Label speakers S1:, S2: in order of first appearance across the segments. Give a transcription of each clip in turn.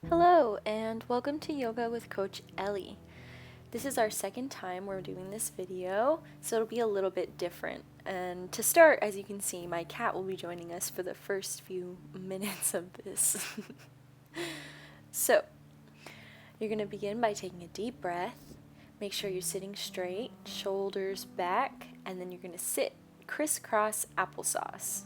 S1: Hello, and welcome to Yoga with Coach Ellie. This is our second time we're doing this video, so it'll be a little bit different. And to start, as you can see, my cat will be joining us for the first few minutes of this. So, you're going to begin by taking a deep breath. Make sure you're sitting straight, shoulders back, and then you're going to sit crisscross applesauce.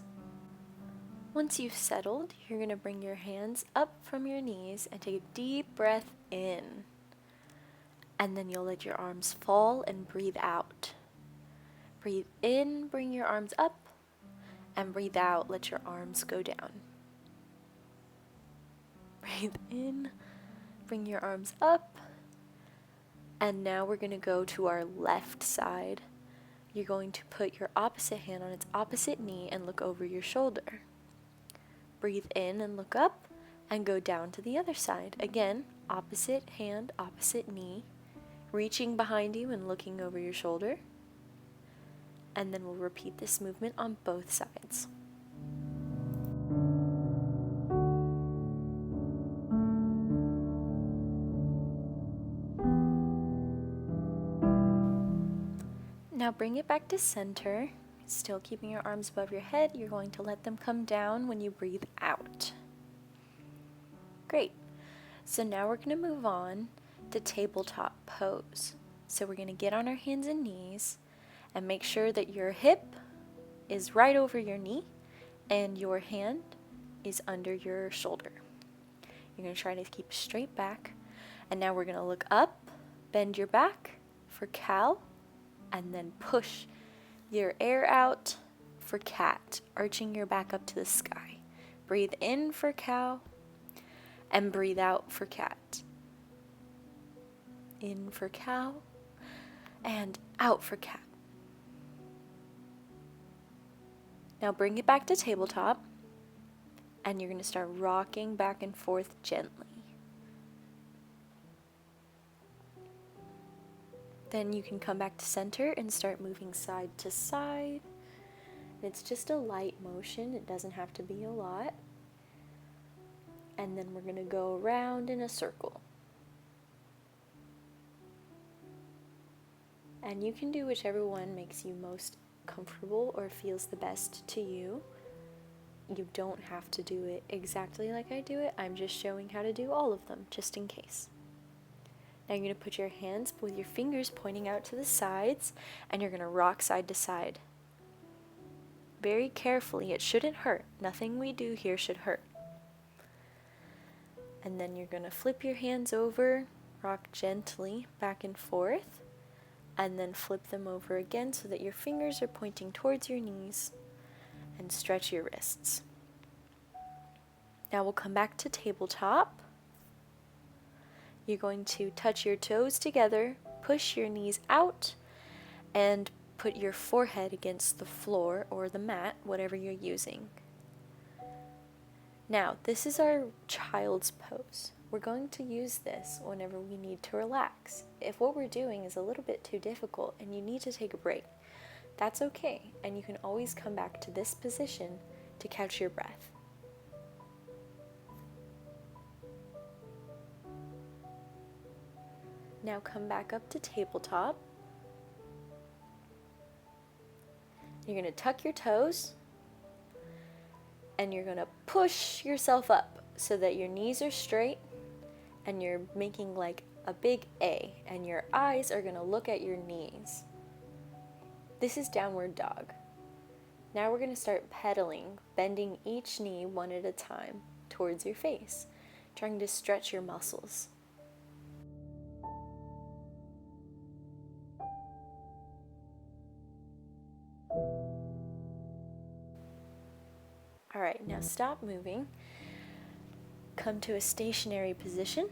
S1: Once you've settled, you're going to bring your hands up from your knees and take a deep breath in. And then you'll let your arms fall and breathe out. Breathe in, bring your arms up, and breathe out, let your arms go down. Breathe in, bring your arms up, and now we're going to go to our left side. You're going to put your opposite hand on its opposite knee and look over your shoulder. Breathe in and look up, and go down to the other side. Again, opposite hand, opposite knee, reaching behind you and looking over your shoulder. And then we'll repeat this movement on both sides. Now bring it back to center. Still keeping your arms above your head, you're going to let them come down when you breathe out. Great. So now we're going to move on to tabletop pose. So we're going to get on our hands and knees and make sure that your hip is right over your knee and your hand is under your shoulder. You're going to try to keep straight back. And now we're going to look up, bend your back for cow, and then push your air out for cat, arching your back up to the sky. Breathe in for cow, and breathe out for cat. In for cow, and out for cat. Now bring it back to tabletop, and you're going to start rocking back and forth gently. Then you can come back to center and start moving side to side. And it's just a light motion, it doesn't have to be a lot. And then we're going to go around in a circle. And you can do whichever one makes you most comfortable or feels the best to you. You don't have to do it exactly like I do it. I'm just showing how to do all of them, just in case. Now you're going to put your hands with your fingers pointing out to the sides, and you're going to rock side to side. Very carefully, it shouldn't hurt. Nothing we do here should hurt. And then you're going to flip your hands over, rock gently back and forth, and then flip them over again so that your fingers are pointing towards your knees, and stretch your wrists. Now we'll come back to tabletop. You're going to touch your toes together, push your knees out, and put your forehead against the floor or the mat, whatever you're using. Now, this is our child's pose. We're going to use this whenever we need to relax. If what we're doing is a little bit too difficult and you need to take a break, that's okay, and you can always come back to this position to catch your breath. Now come back up to tabletop. You're going to tuck your toes, and you're going to push yourself up so that your knees are straight, and you're making like a big A, and your eyes are going to look at your knees. This is downward dog. Now we're going to start pedaling, bending each knee one at a time towards your face, trying to stretch your muscles. Alright, now stop moving. Come to a stationary position.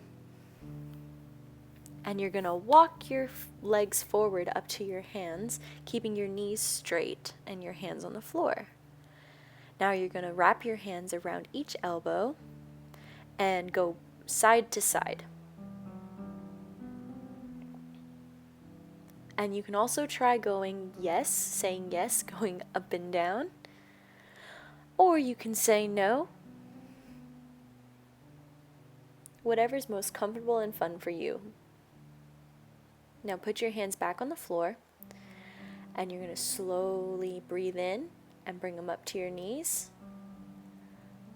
S1: And you're going to walk your legs forward up to your hands, keeping your knees straight and your hands on the floor. Now you're going to wrap your hands around each elbow and go side to side. And you can also try going yes, saying yes, going up and down. Or you can say no, whatever's most comfortable and fun for you. Now put your hands back on the floor, and you're going to slowly breathe in and bring them up to your knees,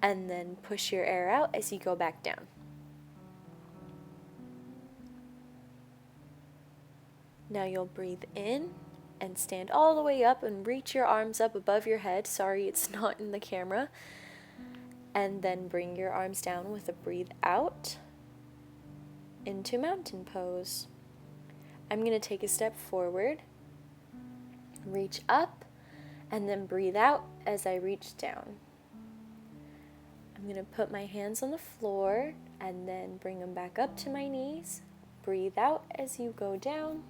S1: and then push your air out as you go back down. Now you'll breathe in and stand all the way up and reach your arms up above your head. Sorry, it's not in the camera. And then bring your arms down with a breathe out into mountain pose. I'm going to take a step forward, reach up, and then breathe out as I reach down. I'm going to put my hands on the floor and then bring them back up to my knees. Breathe out as you go down.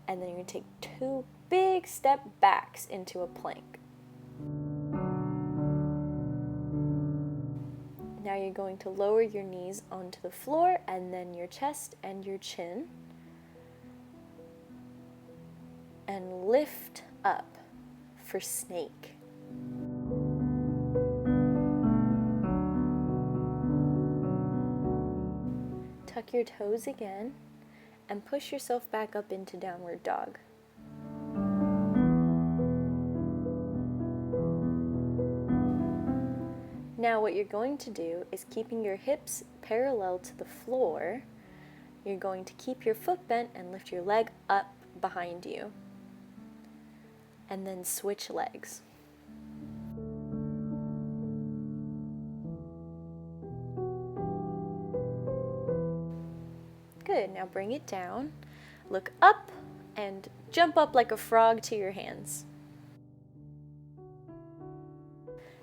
S1: And then you're going to take 2 big step backs into a plank. Now you're going to lower your knees onto the floor and then your chest and your chin. And lift up for snake. Tuck your toes again and push yourself back up into downward dog. Now what you're going to do is, keeping your hips parallel to the floor, you're going to keep your foot bent and lift your leg up behind you. And then switch legs. Good, now bring it down, look up, and jump up like a frog to your hands.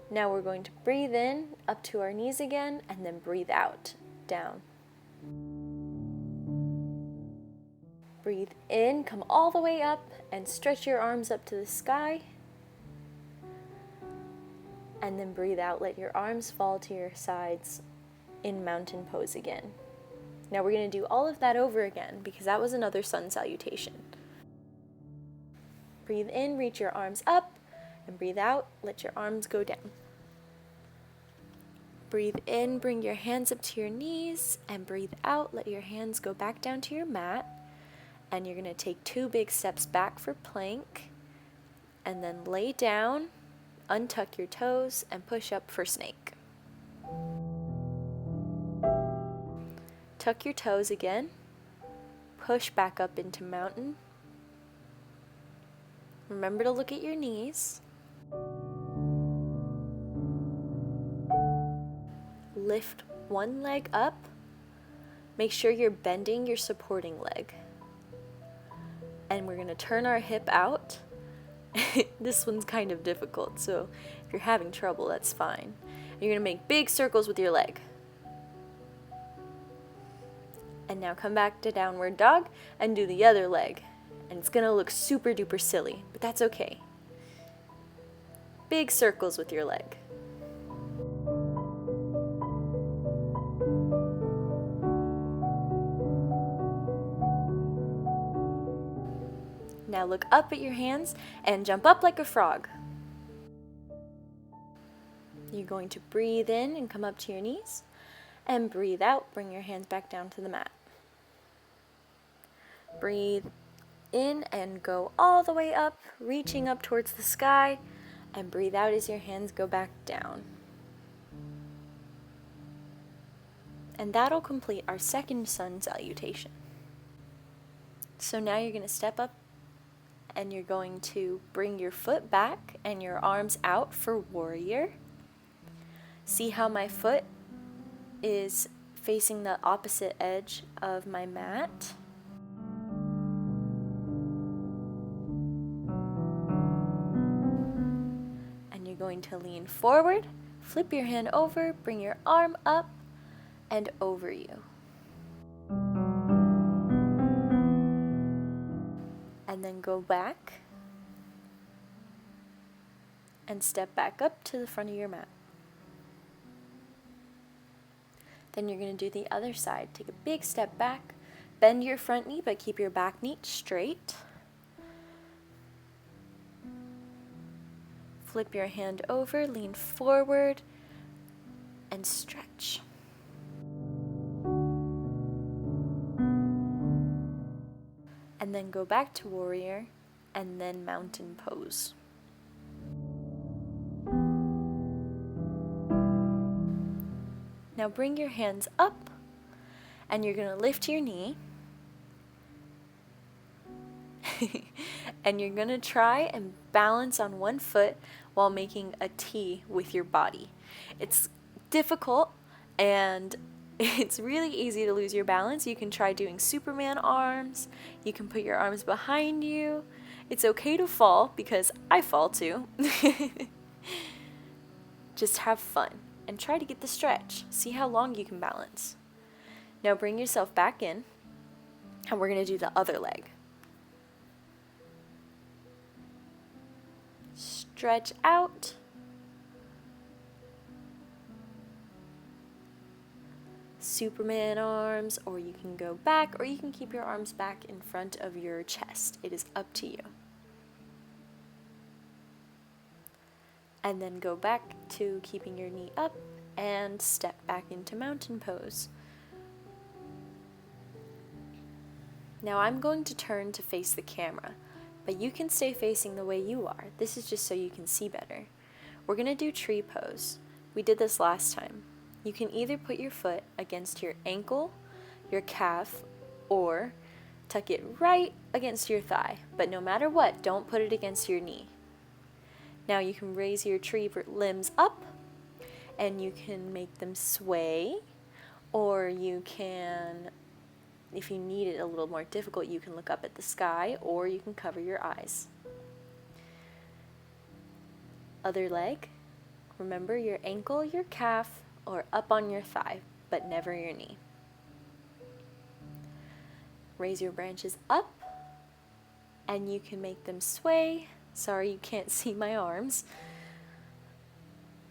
S1: Now we're going to breathe in, up to our knees again, and then breathe out, down. Breathe in, come all the way up, and stretch your arms up to the sky. And then breathe out, let your arms fall to your sides in mountain pose again. Now we're going to do all of that over again because that was another sun salutation. Breathe in, reach your arms up, and breathe out, let your arms go down. Breathe in, bring your hands up to your knees, and breathe out, let your hands go back down to your mat. And you're going to take 2 big steps back for plank, and then lay down, untuck your toes, and push up for snake. Tuck your toes again, push back up into mountain. Remember to look at your knees. Lift one leg up. Make sure you're bending your supporting leg. And we're going to turn our hip out. This one's kind of difficult, so if you're having trouble, that's fine. You're going to make big circles with your leg. And now come back to downward dog and do the other leg. And it's going to look super duper silly, but that's okay. Big circles with your leg. Now look up at your hands and jump up like a frog. You're going to breathe in and come up to your knees. And breathe out, bring your hands back down to the mat. Breathe in and go all the way up, reaching up towards the sky. And breathe out as your hands go back down. And that'll complete our second sun salutation. So now you're going to step up and you're going to bring your foot back and your arms out for warrior. See how my foot is facing the opposite edge of my mat. And you're going to lean forward, flip your hand over, bring your arm up and over you. And then go back and step back up to the front of your mat. Then you're going to do the other side. Take a big step back, bend your front knee, but keep your back knee straight. Flip your hand over, lean forward, and stretch. and then go back to warrior, and then mountain pose. Now bring your hands up, and you're going to lift your knee, and you're going to try and balance on one foot while making a T with your body. It's difficult, and it's really easy to lose your balance. You can try doing Superman arms. You can put your arms behind you. It's okay to fall, because I fall too. Just have fun and try to get the stretch. See how long you can balance. Now bring yourself back in, and we're going to do the other leg. Stretch out. Superman arms, or you can go back, or you can keep your arms back in front of your chest. It is up to you. And then go back to keeping your knee up and step back into mountain pose. Now I'm going to turn to face the camera, but you can stay facing the way you are. This is just so you can see better. We're going to do tree pose. We did this last time. You can either put your foot against your ankle, your calf, or tuck it right against your thigh. But no matter what, don't put it against your knee. Now you can raise your tree limbs up, and you can make them sway, or you can, if you need it a little more difficult, you can look up at the sky, or you can cover your eyes. Other leg, remember your ankle, your calf, or up on your thigh, but never your knee. Raise your branches up, and you can make them sway. Sorry, you can't see my arms.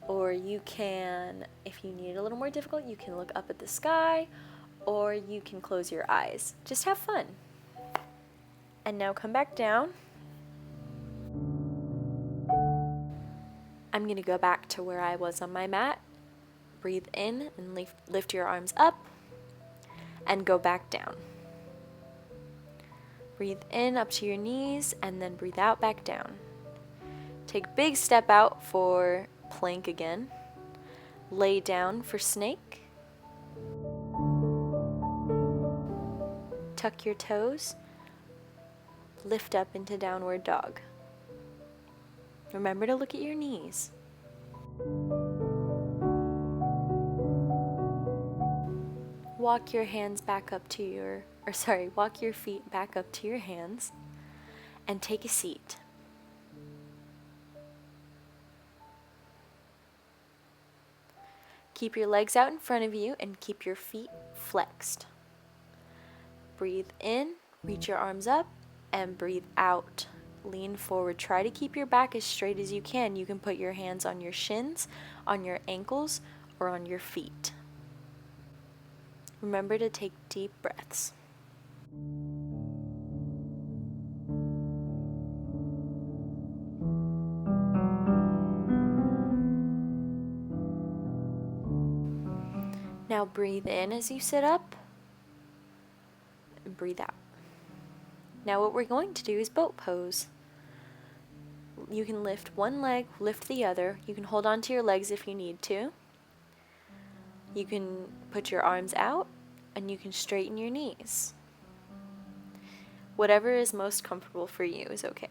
S1: Or you can, if you need it a little more difficult, you can look up at the sky, or you can close your eyes. Just have fun. And now come back down. I'm going to go back to where I was on my mat. Breathe in and lift your arms up, and go back down. Breathe in up to your knees, and then breathe out back down. Take a big step out for plank again. Lay down for snake. Tuck your toes. Lift up into downward dog. Remember to look at your knees. Walk your hands back up to your, walk your feet back up to your hands and take a seat. Keep your legs out in front of you and keep your feet flexed. Breathe in, reach your arms up, and breathe out. Lean forward. Try to keep your back as straight as you can. You can put your hands on your shins, on your ankles, or on your feet. Remember to take deep breaths. Now breathe in as you sit up, and breathe out. Now what we're going to do is boat pose. You can lift one leg, lift the other. You can hold on to your legs if you need to. You can put your arms out, and you can straighten your knees. Whatever is most comfortable for you is okay.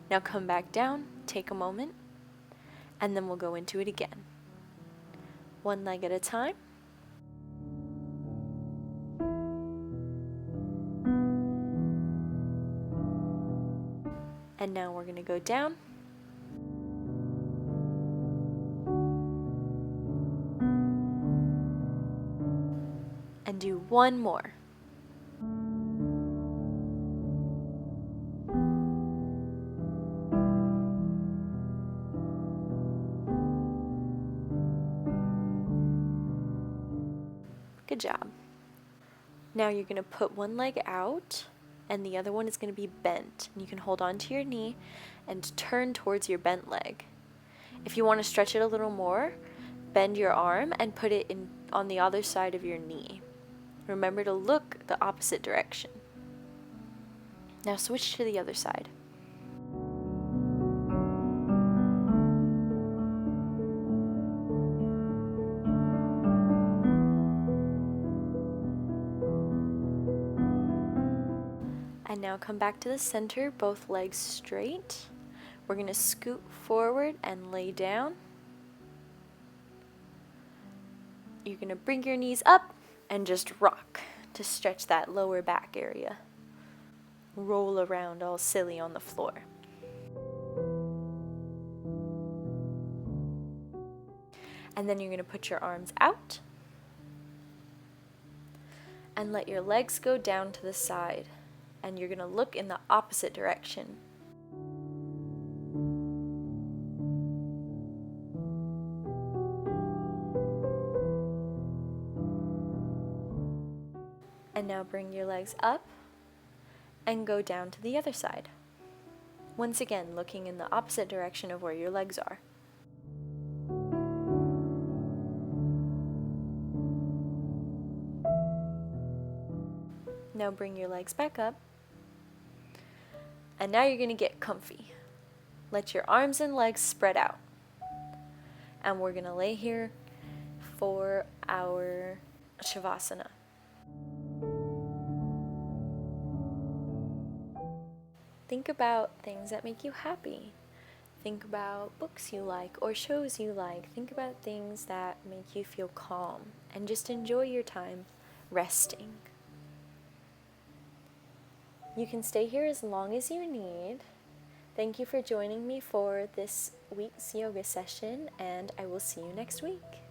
S1: Now come back down, take a moment, and then we'll go into it again. One leg at a time. And now we're going to go down. And do one more. Good job. Now you're going to put one leg out, and the other one is going to be bent. And you can hold on to your knee and turn towards your bent leg. If you want to stretch it a little more, bend your arm and put it in on the other side of your knee. Remember to look the opposite direction. Now switch to the other side. And now come back to the center, both legs straight. We're going to scoot forward and lay down. You're going to bring your knees up and just rock to stretch that lower back area. Roll around all silly on the floor. And then you're going to put your arms out and let your legs go down to the side. And you're going to look in the opposite direction. And now bring your legs up and go down to the other side. Once again, looking in the opposite direction of where your legs are. Now bring your legs back up. And now you're going to get comfy. Let your arms and legs spread out. And we're going to lay here for our Shavasana. Think about things that make you happy. Think about books you like or shows you like. Think about things that make you feel calm. And just enjoy your time resting. You can stay here as long as you need. Thank you for joining me for this week's yoga session, and I will see you next week.